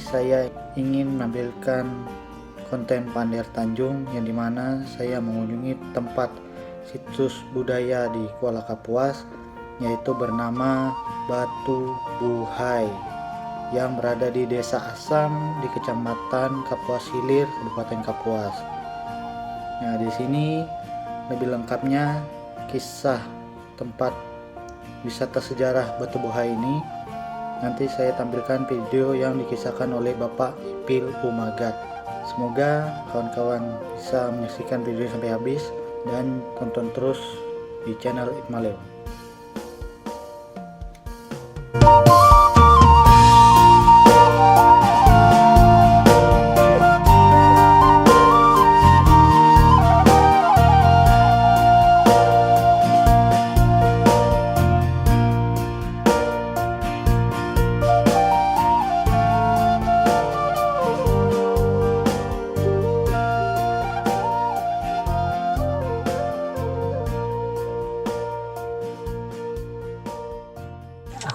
saya ingin menampilkan konten Pandir Tanjung yang dimana saya mengunjungi tempat situs budaya di Kuala Kapuas, yaitu bernama Batu Buhai yang berada di Desa Asam di Kecamatan Kapuas Hilir, Kabupaten Kapuas. Nah, di sini lebih lengkapnya kisah tempat wisata sejarah Batu Buhai ini nanti saya tampilkan video yang dikisahkan oleh Bapak Ipil Umagat. Semoga kawan-kawan bisa menyaksikan video sampai habis dan tonton terus di channel Ikmaleo.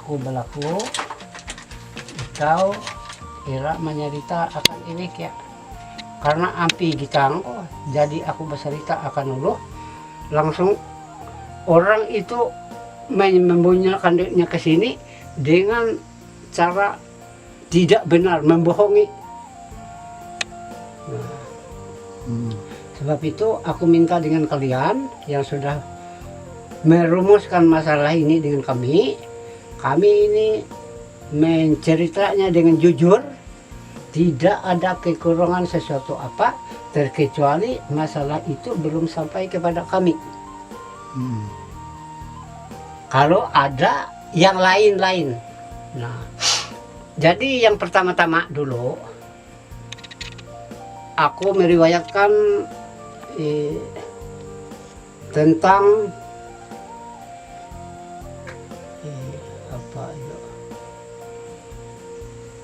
Aku berlaku, kau kira menyerita akan ini ya, karena ampi gitang, jadi aku bercerita akan ulu, langsung orang itu membunyikan dirinya ke sini dengan cara tidak benar, membohongi. Nah, sebab itu aku minta dengan kalian yang sudah merumuskan masalah ini dengan kami ini menceritanya dengan jujur, tidak ada kekurangan sesuatu apa, terkecuali masalah itu belum sampai kepada kami. Kalau ada yang lain-lain. Nah, jadi yang pertama-tama dulu aku meriwayatkan tentang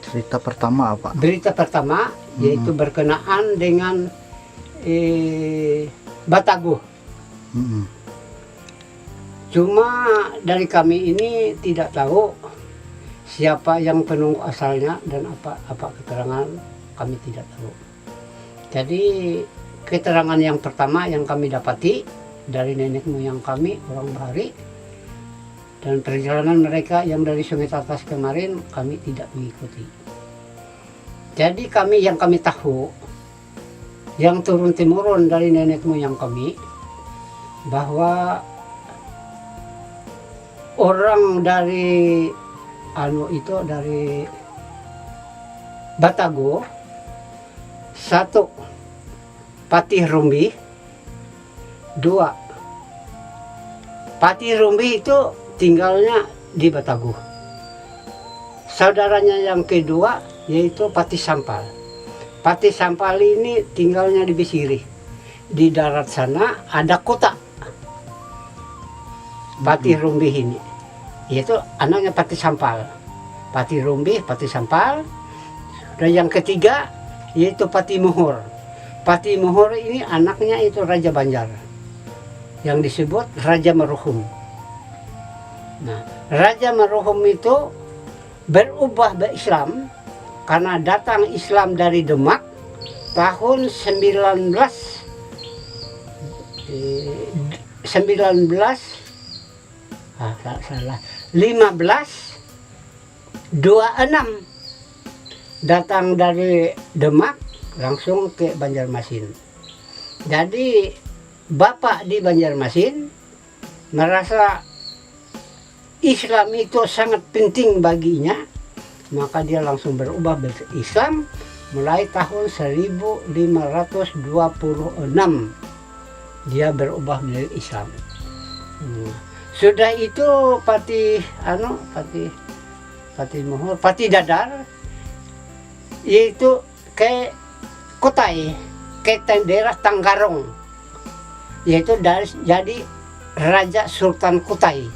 Cerita pertama apa? Berita pertama yaitu berkenaan dengan Batago. Cuma dari kami ini tidak tahu siapa yang penunggu asalnya dan apa keterangan, kami tidak tahu. Jadi keterangan yang pertama yang kami dapati dari nenek moyang kami, orang Bahari, dan perjalanan mereka yang dari Sungai Tatas kemarin kami tidak mengikuti. Jadi yang kami tahu, yang turun-temurun dari nenek moyang kami, bahwa orang dari dari Batago, satu Patih Rumbi, dua Patih Rumbi itu tinggalnya di Batago. Saudaranya yang kedua yaitu Patih Sampal. Patih Sampal ini tinggalnya di Bisiri. Di darat sana ada kota Patih Rumbi ini, yaitu anaknya Patih Sampal. Patih Rumbi, Patih Sampal. Dan yang ketiga yaitu Patih Muhur. Patih Muhur ini anaknya itu Raja Banjar, yang disebut Raja Maruhum. Nah, Raja Maruhum itu berubah Islam karena datang Islam dari Demak tahun 1526 datang dari Demak langsung ke Banjarmasin. Jadi bapak di Banjarmasin merasa Islam itu sangat penting baginya, maka dia langsung berubah berislam mulai tahun 1526 dia berubah menjadi Islam. Sudah itu Patih Muhur, Patih Dadar yaitu ke Kutai, ke daerah Tanggarong, yaitu jadi Raja Sultan Kutai.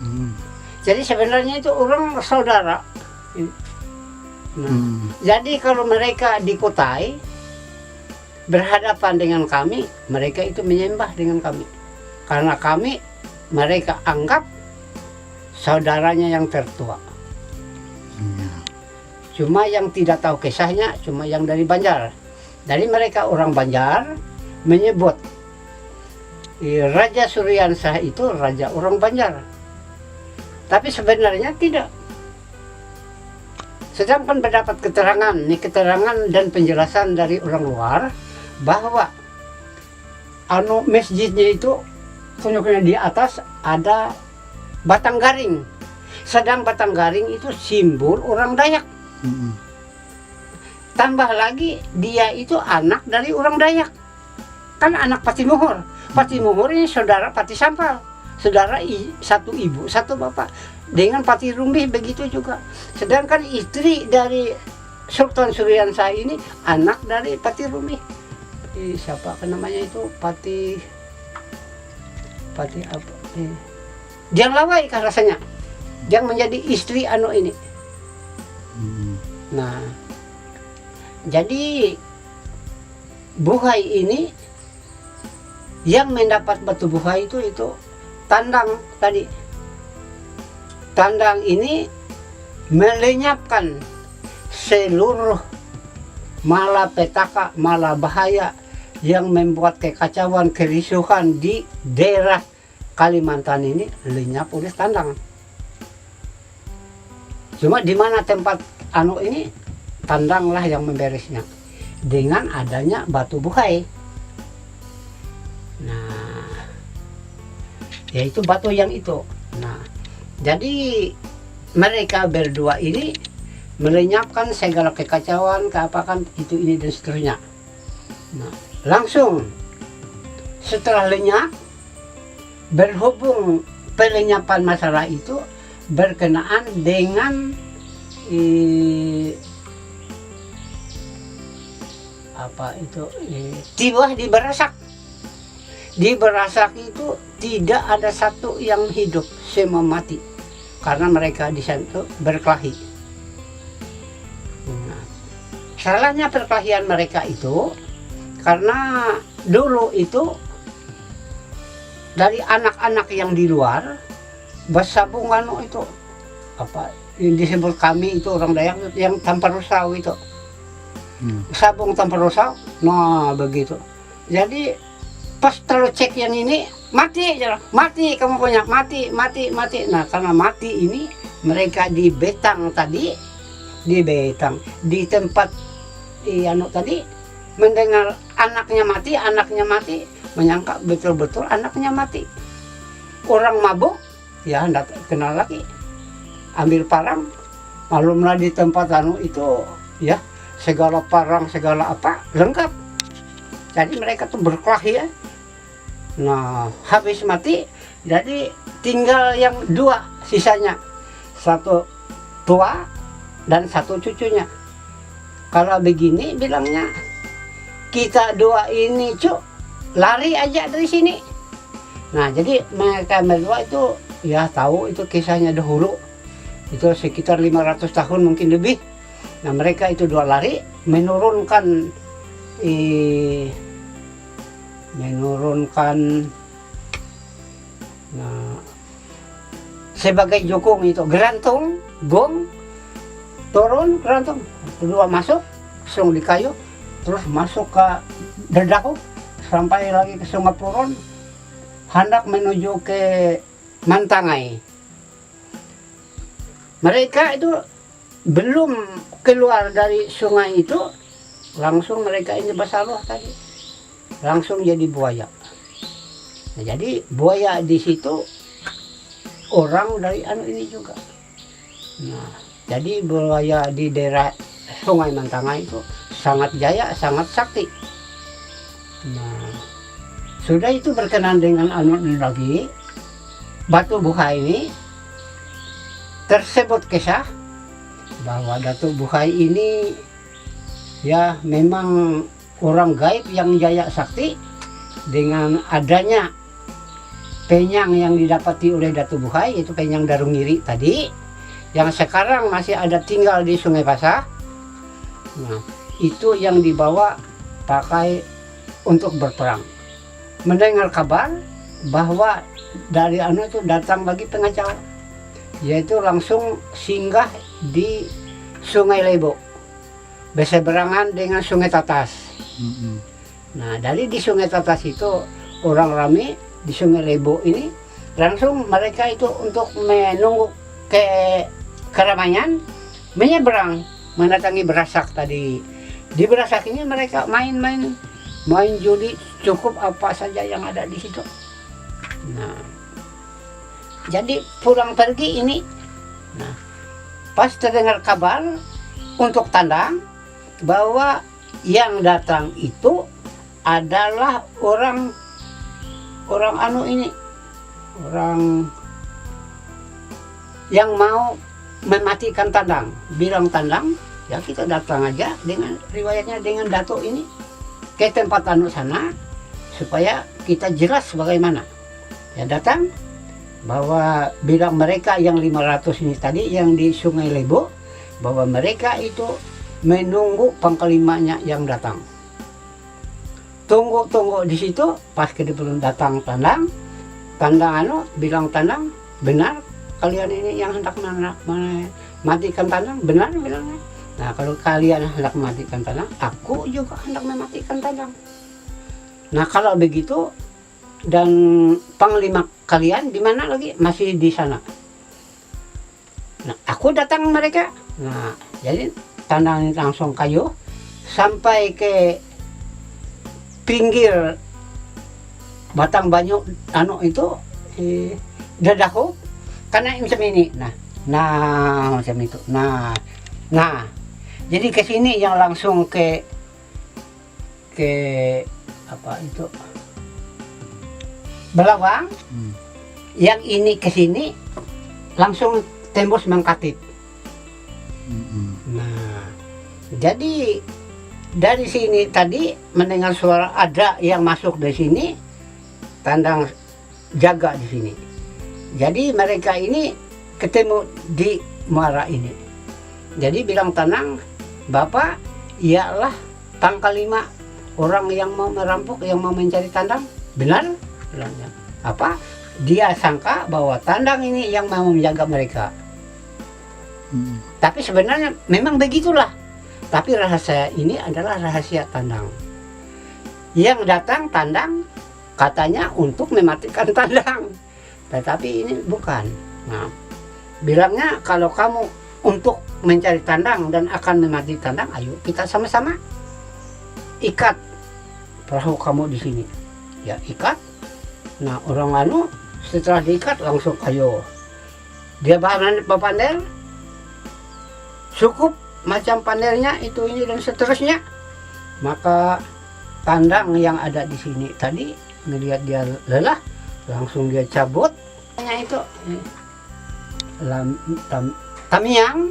Jadi sebenarnya itu orang saudara. Nah, jadi kalau mereka di Kutai berhadapan dengan kami, mereka itu menyembah dengan kami, karena mereka anggap saudaranya yang tertua. Cuma yang tidak tahu kisahnya cuma yang dari Banjar. Dari mereka orang Banjar menyebut Raja Suryansah itu raja orang Banjar. Tapi sebenarnya tidak. Sedangkan mendapat keterangan dan penjelasan dari orang luar bahwa masjidnya itu tunjuknya di atas ada batang garing. Sedang batang garing itu simbol orang Dayak. Tambah lagi dia itu anak dari orang Dayak. Kan anak Patimuhur. Patimuhur ini saudara Pati Sampal. Saudara satu ibu, satu bapak. Dengan Pati Rumbih begitu juga. Sedangkan istri dari Sultan Suryansah ini anak dari Pati Rumbih. Siapa namanya itu? Pati apa? Jang Lawai kan rasanya. Yang menjadi istri ini. Nah, jadi buhay ini yang mendapat batu buhay itu tandang tadi. Tandang ini melenyapkan seluruh malapetaka, malabahaya yang membuat kekacauan, kerisuhan di daerah Kalimantan ini lenyap oleh tandang. Cuma di mana tempat ini tandanglah yang memberesnya dengan adanya batu buhay. Nah, yaitu batu yang itu. Nah, jadi mereka berdua ini melenyapkan segala kekacauan, keapakan itu ini dan seterusnya. Nah, langsung setelah lenyap, berhubung pelenyapan masalah itu berkenaan dengan tiwah di Barasak. Di Barasak itu tidak ada satu yang hidup, semua mati karena mereka di sana berkelahi. Nah, salahnya perkelahian mereka itu karena dulu itu dari anak-anak yang di luar bersabung itu yang disebut kami itu orang Dayak yang tanpa rusau itu. Sabung tanpa rusau. Nah, begitu. Jadi pas terlalu cek yang ini mati aja, mati kamu punya, mati. Nah, karena mati ini mereka di betang tadi, di tempat tadi mendengar anaknya mati, menyangka betul-betul anaknya mati. Orang mabuk, ya hendak kenal lagi, ambil parang, malumlah di tempat itu, ya segala parang, segala apa lengkap. Jadi mereka tuh berkelahi ya. Nah, habis mati, jadi tinggal yang dua sisanya, satu tua dan satu cucunya. Kalau begini bilangnya, kita dua ini lari aja dari sini. Nah, jadi mereka berdua itu ya tahu itu kisahnya dahulu. Itu sekitar 500 tahun mungkin lebih. Nah, mereka itu dua lari menurunkan sebagai jukung itu gerantung, gong, turun gerantung, kedua masuk, langsung di kayu, terus masuk ke Dedaku, sampai lagi ke Sungai Puron, hendak menuju ke Mantangai. Mereka itu belum keluar dari sungai itu, langsung mereka ini bersaluh tadi, langsung jadi buaya. Nah, jadi buaya di situ orang dari ini juga. Nah, jadi buaya di daerah Sungai Mantangai itu sangat jaya, sangat sakti. Nah, sudah itu berkenan dengan ini lagi, batu buhay ini tersebut kisah bahwa Datuk Buhay ini ya memang orang gaib yang jaya sakti. Dengan adanya penyang yang didapati oleh Datuk Buhay, itu penyang Darungiri tadi, yang sekarang masih ada tinggal di Sungai Pasah. Nah, itu yang dibawa pakai untuk berperang. Mendengar kabar bahwa dari itu datang lagi pengacau, yaitu langsung singgah di Sungai Lebo berseberangan dengan Sungai Tatas. Nah, dari di Sungai Tatas itu orang rame, di Sungai Lebo ini langsung mereka itu untuk menunggu ke keramaian menyeberang mendatangi Berasak tadi. Di Berasak ini mereka main judi, cukup apa saja yang ada di situ. Nah, jadi pulang pergi ini, nah pas terdengar kabar untuk Tandang bahwa yang datang itu adalah orang yang mau mematikan Tandang. Bilang Tandang, ya kita datang aja dengan riwayatnya dengan Dato ini ke tempat sana supaya kita jelas bagaimana. Ya datang bahwa bilang mereka yang 500 ini tadi yang di Sungai Lebo, bahwa mereka itu menunggu panglimanya yang datang. Tunggu di situ, pas belum datang Tandang bilang Tandang, benar kalian ini yang hendak matikan Tandang, benar bilangnya. Nah, kalau kalian hendak mematikan Tandang, aku juga hendak mematikan Tandang. Nah, kalau begitu dan panglima kalian di mana lagi? Masih di sana. Nah, aku datang mereka. Nah, jadi Tandang ini langsung kayu sampai ke pinggir Batang Banyu itu Dadaho karena macam ini. Nah macam itu. Nah jadi ke sini yang langsung ke apa itu Belawang. Yang ini ke sini langsung tembus Mangkatip. Nah, jadi dari sini tadi mendengar suara ada yang masuk dari sini, Tandang jaga di sini. Jadi mereka ini ketemu di muara ini. Jadi bilang Tandang, Bapak ialah pangkal 5 orang yang mau merampok, yang mau mencari Tandang. Benar? Bilangnya. Apa? Dia sangka bahwa Tandang ini yang mau menjaga mereka. Tapi sebenarnya memang begitulah. Tapi rahasia ini adalah rahasia Tandang. Yang datang Tandang katanya untuk mematikan Tandang. Tetapi ini bukan. Nah, bilangnya kalau kamu untuk mencari Tandang dan akan mematikan Tandang, ayo kita sama-sama ikat perahu kamu di sini. Ya ikat. Nah, orang setelah diikat langsung ayo. Dia pander, cukup macam pandernya itu ini dan seterusnya. Maka Tandang yang ada di sini tadi melihat dia lelah, langsung dia cabut itu Tamiang,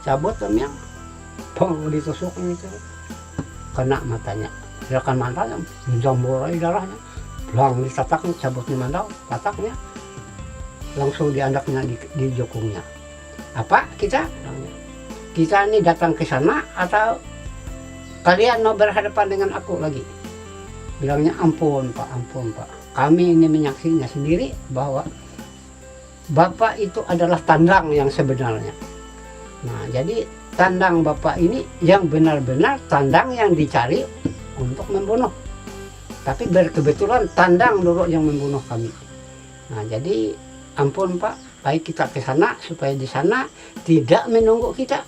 cabut Tamiang, ditusuk ini tuh kena matanya, gerakan matanya menjamborai darahnya, belang ditataknya, cabut di mandau, tataknya langsung diandaknya di jokungnya. Apa kita ini datang ke sana atau kalian mau berhadapan dengan aku lagi? Bilangnya ampun pak, kami ini menyaksinya sendiri bahwa Bapak itu adalah Tandang yang sebenarnya. Nah, jadi Tandang Bapak ini yang benar-benar Tandang yang dicari untuk membunuh. Tapi berkebetulan Tandang dulu yang membunuh kami. Nah, jadi ampun Pak, baik kita ke sana supaya di sana tidak menunggu kita.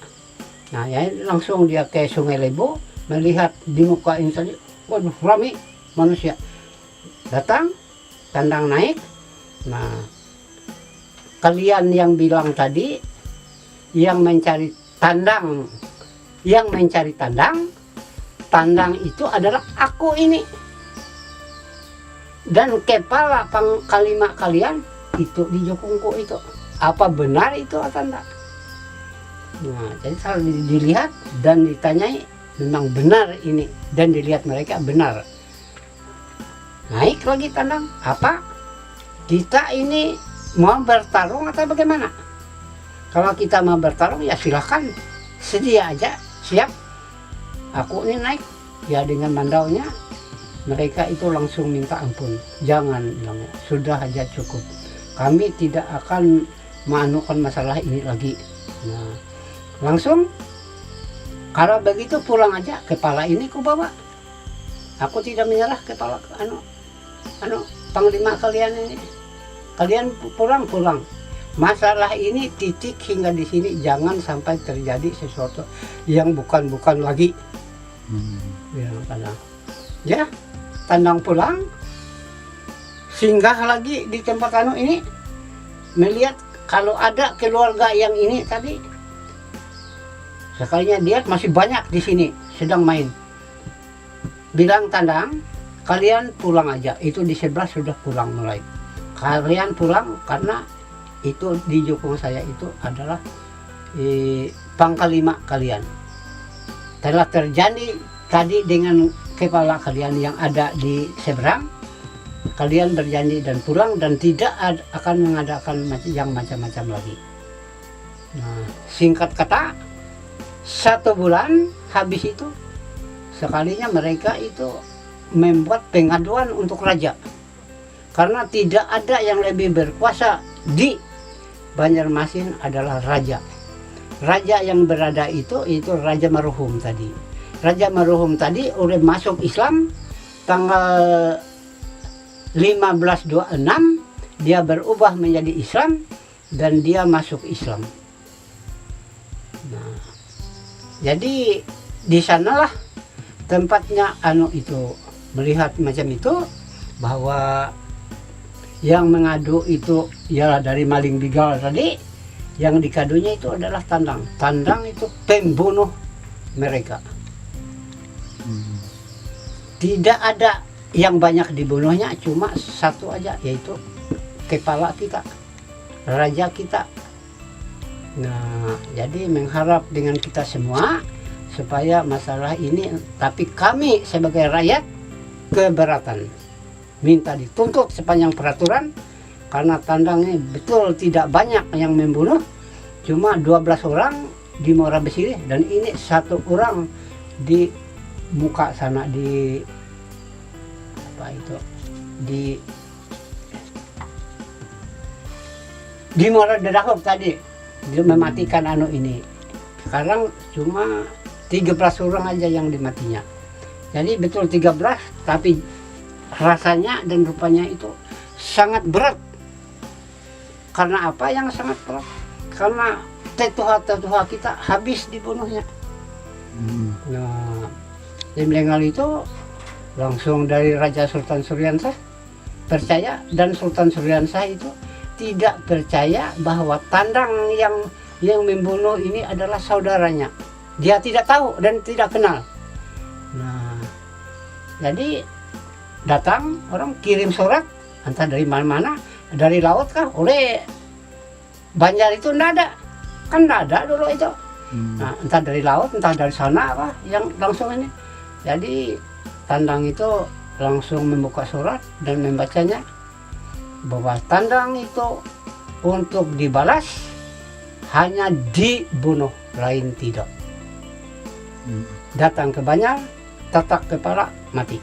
Nah, ya langsung dia ke Sungai Lebo, melihat di muka ini tadi, waduh ramai manusia. Datang, Tandang naik. Nah, kalian yang bilang tadi yang mencari Tandang, Tandang itu adalah aku ini. Dan kepala pangkalima kalian itu di jokungku itu. Apa benar itu Tandang? Nah, jadi kalau dilihat dan ditanyai memang benar ini dan dilihat mereka benar. Naik lagi Tandang, apa? Kita ini mau bertarung atau bagaimana? Kalau kita mau bertarung ya silahkan, sedia aja, siap. Aku ini naik, ya dengan mandaunya mereka itu langsung minta ampun. Jangan bilangnya, sudah aja cukup. Kami tidak akan menganukan masalah ini lagi. Nah, Langsung kalau begitu pulang aja, kepala ini ku bawa. Aku tidak menyerah kepala panglima kalian ini. Kalian pulang. Masalah ini titik hingga di sini, jangan sampai terjadi sesuatu yang bukan lagi. Bilang Tandang. Ya, Tandang pulang, singgah lagi di tempat ini, melihat kalau ada keluarga yang ini tadi. Sekalinya lihat masih banyak di sini sedang main. Bilang Tandang, kalian pulang aja. Itu di sebelah sudah pulang mulai. Kalian pulang karena itu di jukung saya itu adalah pangkal 5 kalian. Telah terjadi tadi dengan kepala kalian yang ada di seberang. Kalian berjanji dan pulang dan tidak akan mengadakan yang macam-macam lagi. Nah, singkat kata, 1 bulan habis itu sekalinya mereka itu membuat pengaduan untuk raja, karena tidak ada yang lebih berkuasa di Banjarmasin adalah raja. Raja yang berada itu Raja Marhum tadi. Raja Marhum tadi udah masuk Islam tanggal 1526, dia berubah menjadi Islam dan dia masuk Islam. Nah, jadi di sanalah tempatnya itu melihat macam itu, bahwa yang mengadu itu ialah dari maling begal tadi, yang dikadunya itu adalah Tandang. Tandang itu pembunuh mereka. Tidak ada yang banyak dibunuhnya, cuma 1 aja, yaitu kepala kita, raja kita. Nah, jadi mengharap dengan kita semua supaya masalah ini, tapi kami sebagai rakyat keberatan, minta dituntut sepanjang peraturan, karena Tandang ini betul tidak banyak yang membunuh, cuma 12 orang di Muara Besiri, dan ini 1 orang di muka sana di di Muara Dedahuk tadi. Dia mematikan ini. Sekarang cuma 13 orang aja yang dimatinya. Jadi betul 13, tapi rasanya dan rupanya itu sangat berat. Karena apa yang sangat berat? Karena tetuha kita habis dibunuhnya. Nah, di Mlengal itu langsung dari Raja Sultan Suryansah percaya, dan Sultan Suryansah itu tidak percaya bahwa Tandang yang membunuh ini adalah saudaranya. Dia tidak tahu dan tidak kenal. Nah, jadi datang orang kirim surat, entah dari mana-mana, dari laut kah, oleh Banjar itu enggak ada. Kan enggak ada dulu itu. Nah, entah dari laut, entah dari sana apa yang langsung ini. Jadi Tandang itu langsung membuka surat dan membacanya, bahwa Tandang itu untuk dibalas hanya dibunuh, lain tidak. Datang ke Banjar, tatak kepala, mati.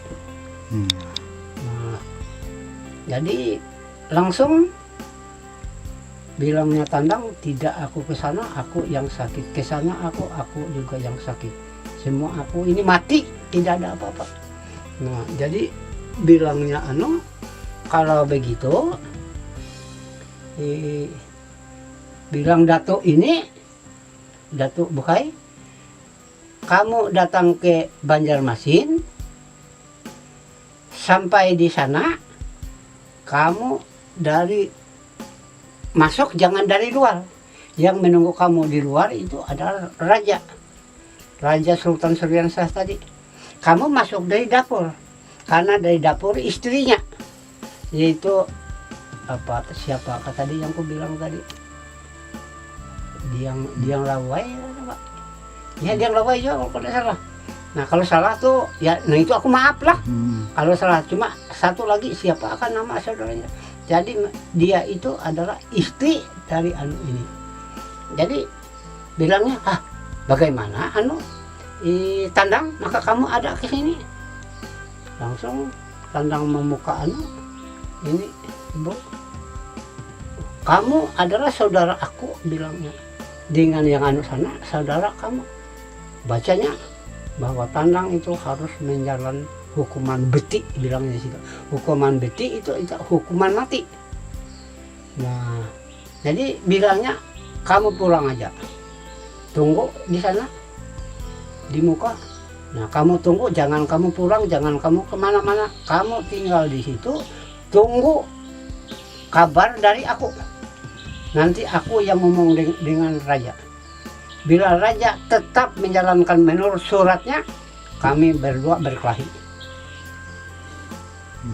Nah, jadi langsung bilangnya Tandang, tidak aku ke sana, aku yang sakit. Ke sana aku juga yang sakit. Semua aku ini mati, tidak ada apa-apa. Nah, jadi bilangnya kalau begitu, bilang Datuk Bukai, kamu datang ke Banjarmasin, sampai di sana, kamu masuk jangan dari luar. Yang menunggu kamu di luar itu adalah Raja Sultan Suryansah tadi. Kamu masuk dari dapur, karena dari dapur istrinya, yaitu siapa tadi yang aku bilang tadi, Diang Lawai, ya Diang Lawai juga kalau tidak salah. Nah kalau salah tuh ya, nah itu aku maaf lah. Kalau salah, cuma 1 lagi siapa akan nama saudaranya. Jadi dia itu adalah istri dari ini. Jadi bilangnya, bagaimana Tandang, maka kamu ada ke sini. Langsung Tandang membuka ini, Bu, kamu adalah saudara aku, bilangnya. dengan yang anu sana, saudara kamu bacanya bahwa tandang itu harus menjalan hukuman beti, bilangnya situ. Hukuman beti itu hukuman mati. Nah, jadi bilangnya kamu pulang aja, tunggu di sana di muka. Nah, kamu tunggu, jangan kamu pulang, jangan kamu kemana-mana, kamu tinggal di situ, tunggu kabar dari aku. Nanti aku yang ngomong dengan raja. Bila raja tetap menjalankan menurut suratnya, kami berdua berkelahi.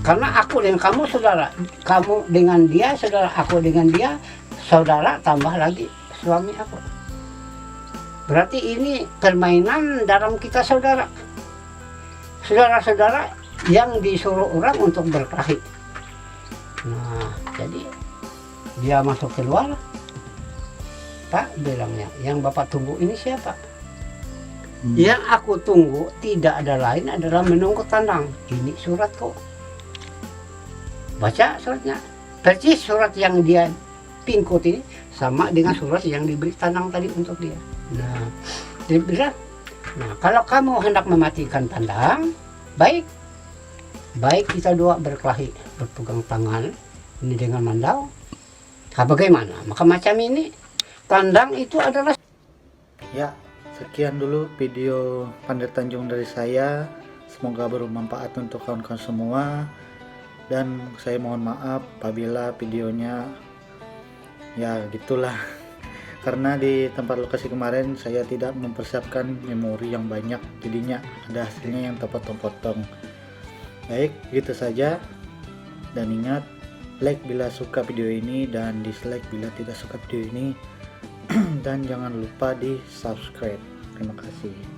Karena aku dan kamu saudara, kamu dengan dia saudara, aku dengan dia saudara, tambah lagi suami aku. Berarti ini permainan dalam kita saudara. Saudara-saudara yang disuruh orang untuk berkelahi. Nah, jadi dia masuk keluar. Pak bilangnya, yang Bapak tunggu ini siapa? Yang aku tunggu tidak ada lain adalah menunggu tandang. Ini surat kok. Baca suratnya. Persis surat yang dia pingkut ini sama dengan surat yang diberi tandang tadi untuk dia. Nah, dia bilang, nah kalau kamu hendak mematikan tandang, baik kita dua berkelahi, berpegang tangan ini dengan mandau. Nah, bagaimana? Maka macam ini tandang itu adalah. Ya, sekian dulu video Pandai Tanjung dari saya. Semoga bermanfaat untuk kawan-kawan semua. Dan saya mohon maaf apabila videonya ya gitulah. Karena di tempat lokasi kemarin saya tidak mempersiapkan memori yang banyak, jadinya ada hasilnya yang terpotong-potong. Baik, gitu saja. Dan ingat, like bila suka video ini dan dislike bila tidak suka video ini. Dan jangan lupa di subscribe. Terima kasih.